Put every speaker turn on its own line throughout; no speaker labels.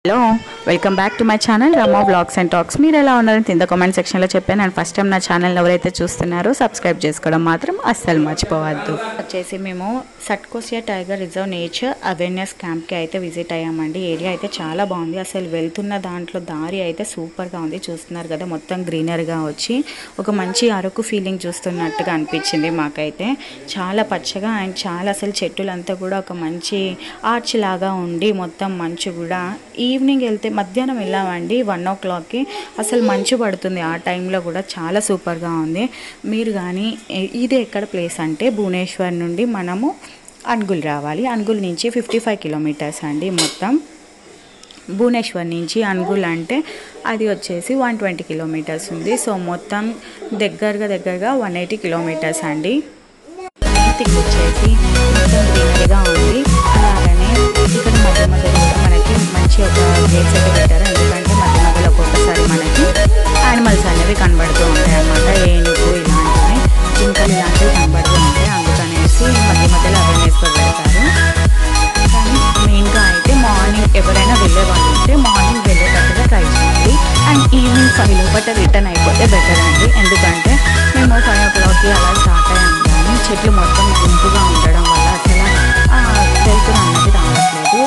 Hello welcome back to my channel Rama vlogs and talks. మీరు ఎలా ఉన్నారని కింద కామెంట్ సెక్షన్లో చెప్పాను. అండ్ ఫస్ట్ టైం నా ఛానల్ ఎవరైతే చూస్తున్నారో సబ్స్క్రైబ్ చేసుకోవడం మాత్రం అస్సలు మర్చిపోవద్దు. వచ్చేసి మేము సట్కోసియా టైగర్ రిజర్వ్ నేచర్ అవేర్నెస్ క్యాంప్కి అయితే విజిట్ అయ్యామండి. ఏరియా అయితే చాలా బాగుంది. అసలు వెళ్తున్న దాంట్లో దారి అయితే సూపర్గా ఉంది. చూస్తున్నారు కదా, మొత్తం గ్రీనరీగా వచ్చి ఒక మంచి అరకు ఫీలింగ్ చూస్తున్నట్టుగా అనిపించింది మాకైతే. చాలా పచ్చగా అండ్ చాలా అసలు చెట్టులంతా కూడా ఒక మంచి ఆర్చ్ లాగా ఉండి మొత్తం మంచు కూడా. ఈవినింగ్ వెళ్తే మధ్యాహ్నం వెళ్ళామండి 1 o'clockకి. అసలు మంచు పడుతుంది ఆ టైంలో కూడా. చాలా సూపర్గా ఉంది. మీరు కానీ ఇది ఎక్కడ ప్లేస్ అంటే భువనేశ్వర్ నుండి మనము అన్గుల్ రావాలి. అన్గుల్ నుంచి 55 kilometers అండి మొత్తం. భువనేశ్వర్ నుంచి అన్గుల్ అంటే అది వచ్చేసి 120 kilometers ఉంది. సో మొత్తం దగ్గరగా 180 kilometers అండి. థింగ్ వచ్చేసి మొత్తం గ్రీనరీగా ఉంది. అలాగనే ఇక్కడ మధ్యలో మనకి మంచి ఒక గేట్స్ అయితే పెట్టారు. ఎందుకంటే మధ్యలో ఒక్కొక్కసారి మనకి యానిమల్స్ అనేవి కనబడుతూ ఉంటాయి అన్నమాట. ఏనుగు ఇలాంటివి, జింకలు ఇలాంటివి కనబడుతూ ఉంటాయి. అందుకనేసి మధ్యలో అవేర్నెస్ పెడతారు. కానీ మెయిన్గా అయితే మార్నింగ్ ఎవరైనా వెళ్ళే వాళ్ళు ఉంటే మార్నింగ్ వెళ్ళేటట్టుగా ట్రై చేయండి. అండ్ ఈవినింగ్ 5 లోపల రిటర్న్ అయిపోతే బెటర్ అండి. ఎందుకంటే మేము 5 o'clockకి అలా స్టార్ట్ అయ్యాము. కానీ చెట్లు మొత్తం గుంపుగా ఉండడం వల్ల అసలు వెళ్తున్న అన్నది రావట్లేదు.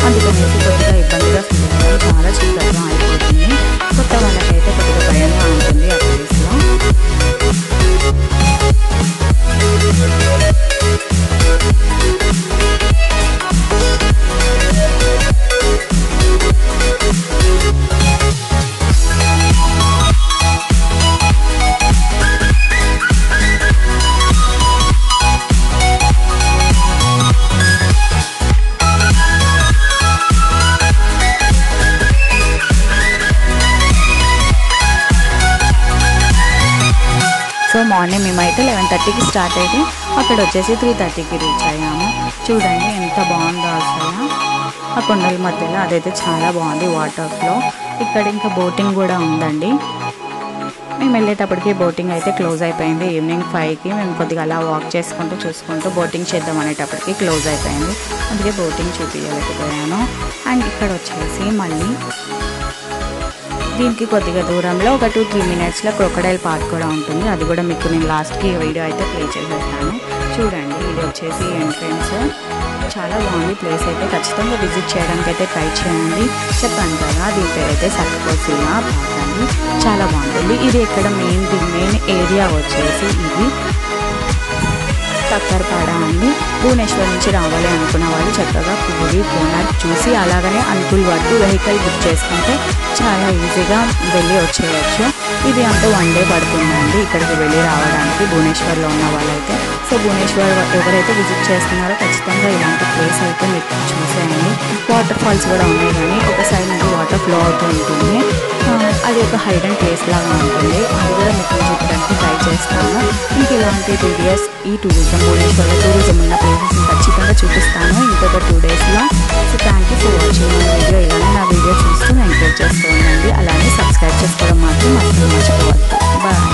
అందుకనేసి కొద్దిగా ఇబ్బందిగా ఫీల్ అవ్వడం, చాలా చీకటిగా అయిపోతుంది. కొత్త వాళ్ళకైతే కొద్దిగా భయంగా ఉంటుంది ఆ ప్లేస్లో. సో మార్నింగ్ మేమైతే 11:30కి స్టార్ట్ అయితే అక్కడ వచ్చేసి 3:30కి రీచ్ అయ్యాము. చూడండి ఎంత బాగుందో అసలు ఆ కొండల మధ్యలో. అదైతే చాలా బాగుంది వాటర్ ఫ్లో. ఇక్కడ ఇంకా బోటింగ్ కూడా ఉందండి. మేము వెళ్ళేటప్పటికి బోటింగ్ అయితే క్లోజ్ అయిపోయింది. ఈవినింగ్ 5కి మేము కొద్దిగా అలా వాక్ చూసుకుంటూ బోటింగ్ చేద్దాం అనేటప్పటికి క్లోజ్ అయిపోయింది. అందుకే బోటింగ్ చూపించలేకపోయాను. అండ్ ఇక్కడ వచ్చేసి మళ్ళీ దీనికి కొద్దిగా దూరంలో ఒక 2-3 minutesలో క్రొకడైల్ పార్క్ కూడా ఉంటుంది. అది కూడా మీకు నేను లాస్ట్కి వీడియో అయితే ప్లే చేసేస్తాను. చూడండి, ఇది వచ్చేసి ఎంట్రన్స్. చాలా బాగుంది ప్లేస్ అయితే. ఖచ్చితంగా విజిట్ చేయడానికి అయితే ట్రై చేయండి. చెప్పాను కదా, దీని పేరు అయితే సట్కోసియా పార్క్ అండి. చాలా బాగుంటుంది. ఇది ఇక్కడ మెయిన్ ఏరియా వచ్చేసి ఇది తక్కర్పాడ అండి. భువనేశ్వర్ నుంచి రావాలి అనుకున్న వాళ్ళు చక్కగా పూరి కోనార్క్ చూసి అలాగనే అన్గుల్ వరకు వెహికల్ బుక్ చేసుకుంటే చాలా ఈజీగా వెళ్ళి వచ్చేయచ్చు. ఇది అంతా 1 day పడుతుందండి ఇక్కడికి వెళ్ళి రావడానికి భువనేశ్వర్లో ఉన్న వాళ్ళైతే. సో భువనేశ్వర్ ఎవరైతే విజిట్ చేస్తున్నారో ఖచ్చితంగా ఇలాంటి ప్లేస్ అయితే మీకు చూసేయండి. వాటర్ ఫాల్స్ కూడా ఉన్నాయి, కానీ ఒక సైడ్ నుంచి వాటర్ ఫ్లో అవుతూ ఉంటుంది. అది ఒక హైడెన్ ప్లేస్ లాగా ఉంటుంది. అది కూడా మీకు చూడడానికి ట్రై చేస్తాను. మీకు ఇలాంటి వీడియోస్ ఈ భువనేశ్వర్లో టూరిజం ఉన్న ప్లేసెస్ని ఖచ్చితంగా చూపిస్తాను ఇంకొక 2 daysలో. So thank you for watching my video. ఇలానే నా వీడియో చూస్తూ ఎంకరేజ్ చేస్తూ ఉండండి. అలానే సబ్స్క్రైబ్ చేసుకోవడం మాత్రం అసలు మర్చిపోవద్దు. బాయ్.